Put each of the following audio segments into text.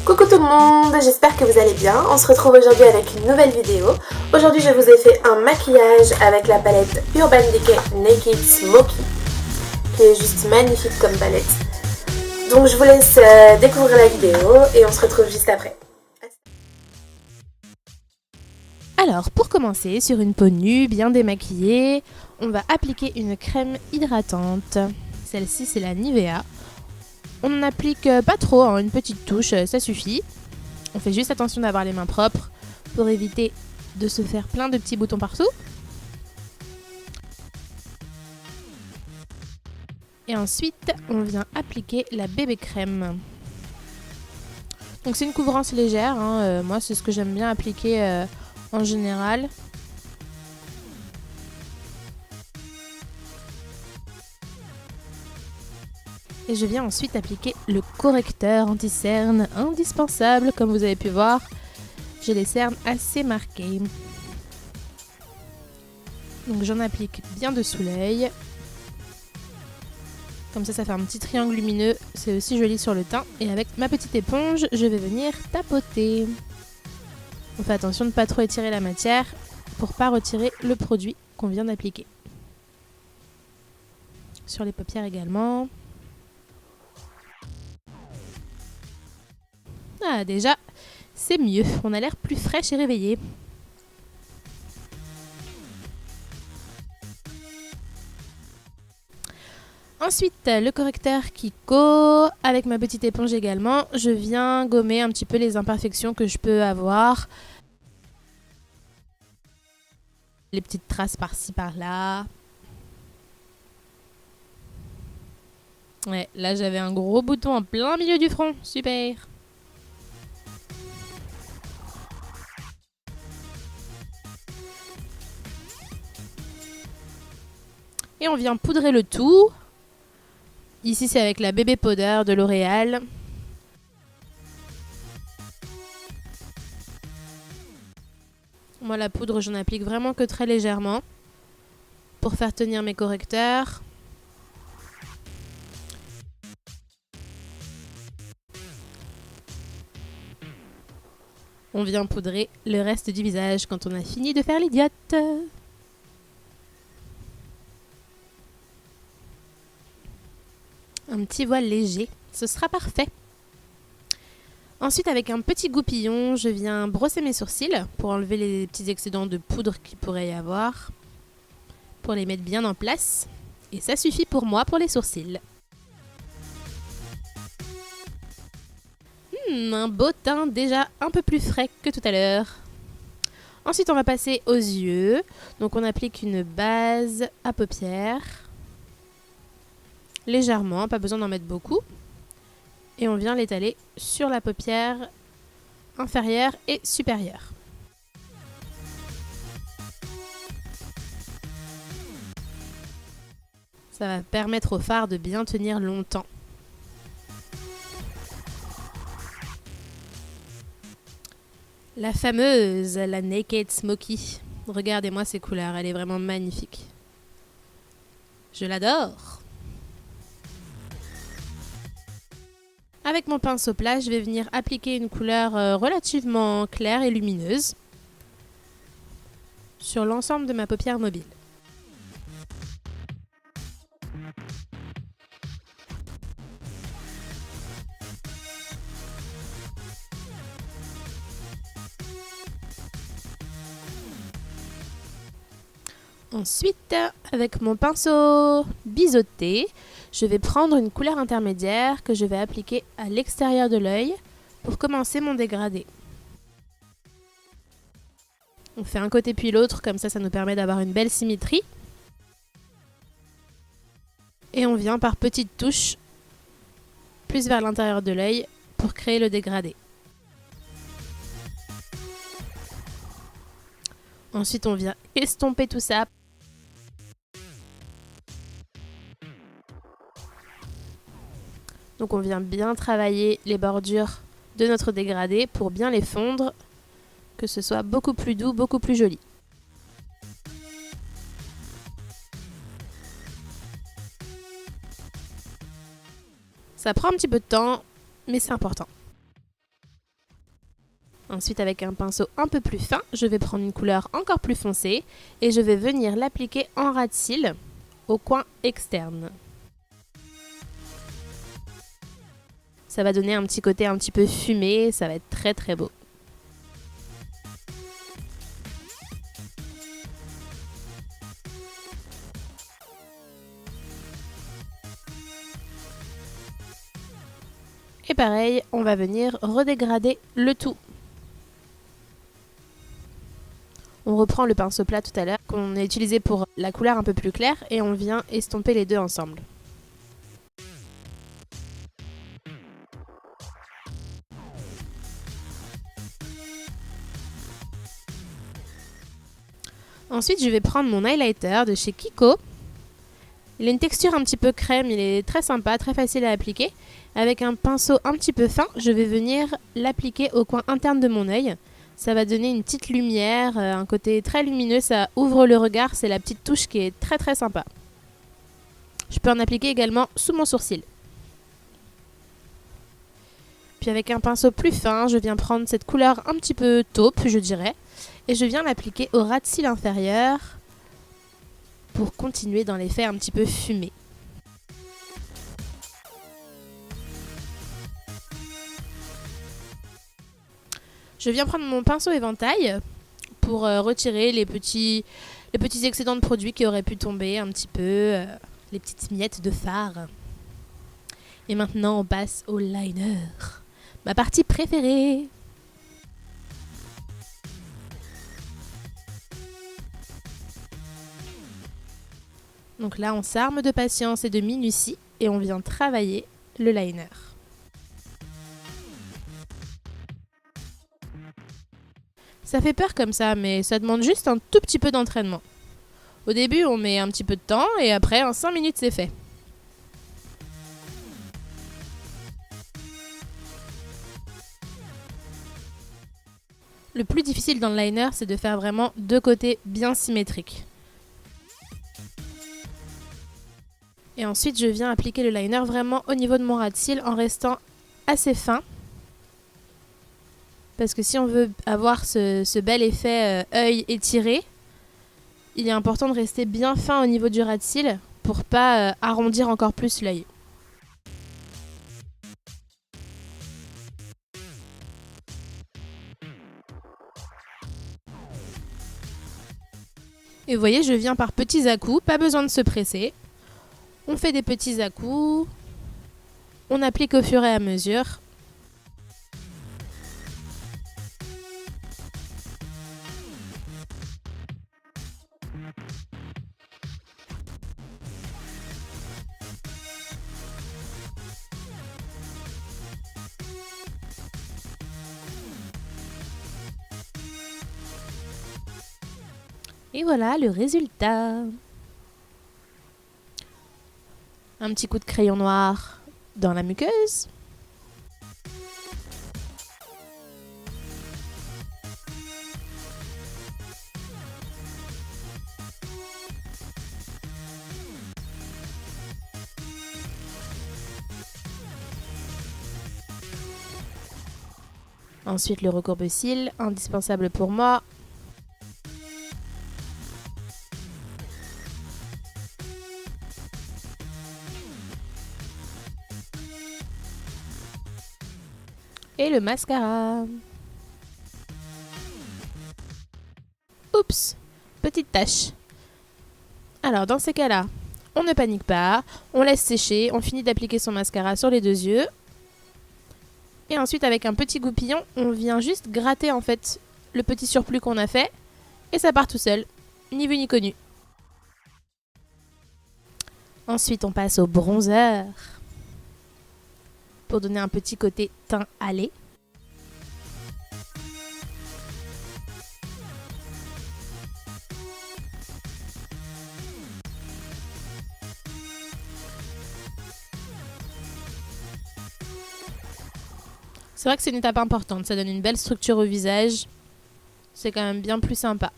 Coucou tout le monde, j'espère que vous allez bien. On se retrouve aujourd'hui avec une nouvelle vidéo. Aujourd'hui je vous ai fait un maquillage avec la palette Urban Decay Naked Smoky, qui est juste magnifique comme palette. Donc je vous laisse découvrir la vidéo et on se retrouve juste après. Alors pour commencer, sur une peau nue, bien démaquillée, on va appliquer une crème hydratante. Celle-ci c'est la Nivea. On n'en applique pas trop, hein, une petite touche, ça suffit. On fait juste attention d'avoir les mains propres pour éviter de se faire plein de petits boutons partout. Et ensuite, on vient appliquer la bébé crème. Donc c'est une couvrance légère, hein, moi c'est ce que j'aime bien appliquer en général. Et je viens ensuite appliquer le correcteur anti-cerne indispensable. Comme vous avez pu voir, j'ai les cernes assez marquées. Donc j'en applique bien dessous l'œil. Comme ça, ça fait un petit triangle lumineux. C'est aussi joli sur le teint. Et avec ma petite éponge, je vais venir tapoter. On fait attention de ne pas trop étirer la matière pour ne pas retirer le produit qu'on vient d'appliquer. Sur les paupières également. Ah, déjà, c'est mieux. On a l'air plus fraîche et réveillée. Ensuite, le correcteur Kiko. Avec ma petite éponge également, je viens gommer un petit peu les imperfections que je peux avoir. Les petites traces par-ci, par-là. Ouais, là j'avais un gros bouton en plein milieu du front. Super! Et on vient poudrer le tout. Ici, c'est avec la bébé powder de L'Oréal. Moi, la poudre, j'en applique vraiment que très légèrement pour faire tenir mes correcteurs. On vient poudrer le reste du visage quand on a fini de faire l'idiote. Un petit voile léger, ce sera parfait. Ensuite, avec un petit goupillon, je viens brosser mes sourcils pour enlever les petits excédents de poudre qu'il pourrait y avoir, pour les mettre bien en place. Et ça suffit pour moi pour les sourcils. Un beau teint déjà un peu plus frais que tout à l'heure. Ensuite, on va passer aux yeux. Donc, on applique une base à paupières. Légèrement, pas besoin d'en mettre beaucoup. Et on vient l'étaler sur la paupière inférieure et supérieure. Ça va permettre au fard de bien tenir longtemps. La fameuse, la Naked Smoky. Regardez-moi ces couleurs, elle est vraiment magnifique. Je l'adore. Avec mon pinceau plat, je vais venir appliquer une couleur relativement claire et lumineuse sur l'ensemble de ma paupière mobile. Ensuite, avec mon pinceau biseauté, je vais prendre une couleur intermédiaire que je vais appliquer à l'extérieur de l'œil pour commencer mon dégradé. On fait un côté puis l'autre, comme ça nous permet d'avoir une belle symétrie. Et on vient par petites touches, plus vers l'intérieur de l'œil, pour créer le dégradé. Ensuite, on vient estomper tout ça. Donc on vient bien travailler les bordures de notre dégradé pour bien les fondre, que ce soit beaucoup plus doux, beaucoup plus joli. Ça prend un petit peu de temps, mais c'est important. Ensuite, avec un pinceau un peu plus fin, je vais prendre une couleur encore plus foncée et je vais venir l'appliquer en ras de cils au coin externe. Ça va donner un petit côté un petit peu fumé, ça va être très très beau. Et pareil, on va venir redégrader le tout. On reprend le pinceau plat tout à l'heure qu'on a utilisé pour la couleur un peu plus claire et on vient estomper les deux ensemble. Ensuite, je vais prendre mon highlighter de chez Kiko. Il a une texture un petit peu crème, il est très sympa, très facile à appliquer. Avec un pinceau un petit peu fin, je vais venir l'appliquer au coin interne de mon œil. Ça va donner une petite lumière, un côté très lumineux, ça ouvre le regard, c'est la petite touche qui est très très sympa. Je peux en appliquer également sous mon sourcil. Puis avec un pinceau plus fin, je viens prendre cette couleur un petit peu taupe, je dirais, et je viens l'appliquer au ras de cils inférieur pour continuer dans l'effet un petit peu fumé. Je viens prendre mon pinceau éventail pour retirer les petits excédents de produits qui auraient pu tomber un petit peu, les petites miettes de fard. Et maintenant on passe au liner, ma partie préférée. Donc là on s'arme de patience et de minutie et on vient travailler le liner. Ça fait peur comme ça, mais ça demande juste un tout petit peu d'entraînement. Au début, on met un petit peu de temps et après, en 5 minutes, c'est fait. Le plus difficile dans le liner, c'est de faire vraiment deux côtés bien symétriques. Et ensuite, je viens appliquer le liner vraiment au niveau de mon ras de cils en restant assez fin. Parce que si on veut avoir ce bel effet œil étiré, il est important de rester bien fin au niveau du ras de cils pour pas arrondir encore plus l'œil. Et vous voyez, je viens par petits à-coups, pas besoin de se presser. On fait des petits à-coups, on applique au fur et à mesure. Et voilà le résultat. Un petit coup de crayon noir dans la muqueuse. Ensuite le recourbe-cils, indispensable pour moi. Et le mascara. Oups, petite tache. Alors dans ces cas-là, on ne panique pas, on laisse sécher, on finit d'appliquer son mascara sur les deux yeux. Et ensuite avec un petit goupillon, on vient juste gratter en fait le petit surplus qu'on a fait. Et ça part tout seul, ni vu ni connu. Ensuite on passe au bronzer. Pour donner un petit côté teint hâlé. C'est vrai que c'est une étape importante, ça donne une belle structure au visage. C'est quand même bien plus sympa.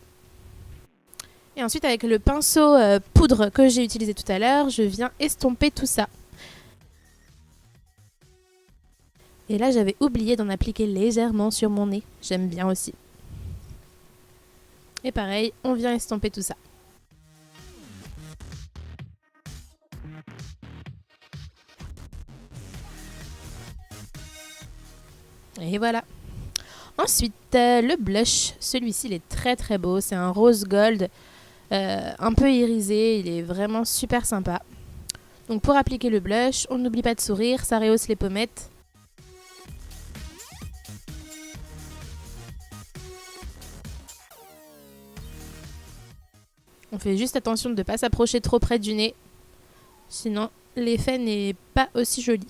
Et ensuite avec le pinceau poudre que j'ai utilisé tout à l'heure, je viens estomper tout ça. Et là, j'avais oublié d'en appliquer légèrement sur mon nez. J'aime bien aussi. Et pareil, on vient estomper tout ça. Et voilà. Ensuite, le blush. Celui-ci, il est très très beau. C'est un rose gold, un peu irisé. Il est vraiment super sympa. Donc pour appliquer le blush, on n'oublie pas de sourire. Ça rehausse les pommettes. On fait juste attention de ne pas s'approcher trop près du nez. Sinon, l'effet n'est pas aussi joli.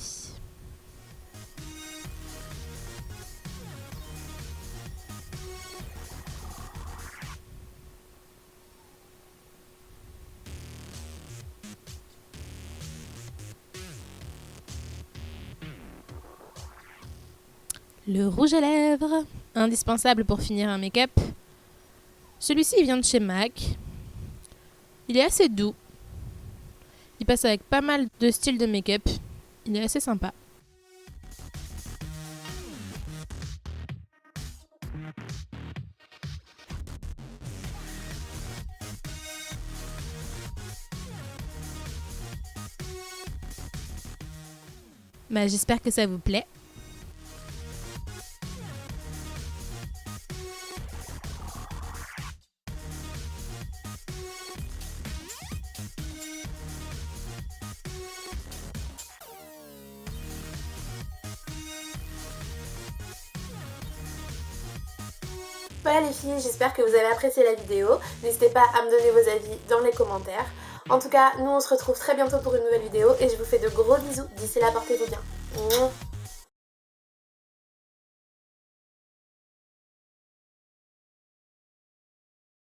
Le rouge à lèvres, indispensable pour finir un make-up. Celui-ci il vient de chez MAC. Il est assez doux. Il passe avec pas mal de styles de make-up. Il est assez sympa. J'espère que ça vous plaît. Voilà les filles, j'espère que vous avez apprécié la vidéo. N'hésitez pas à me donner vos avis dans les commentaires. En tout cas, nous on se retrouve très bientôt pour une nouvelle vidéo et je vous fais de gros bisous. D'ici là, portez-vous bien.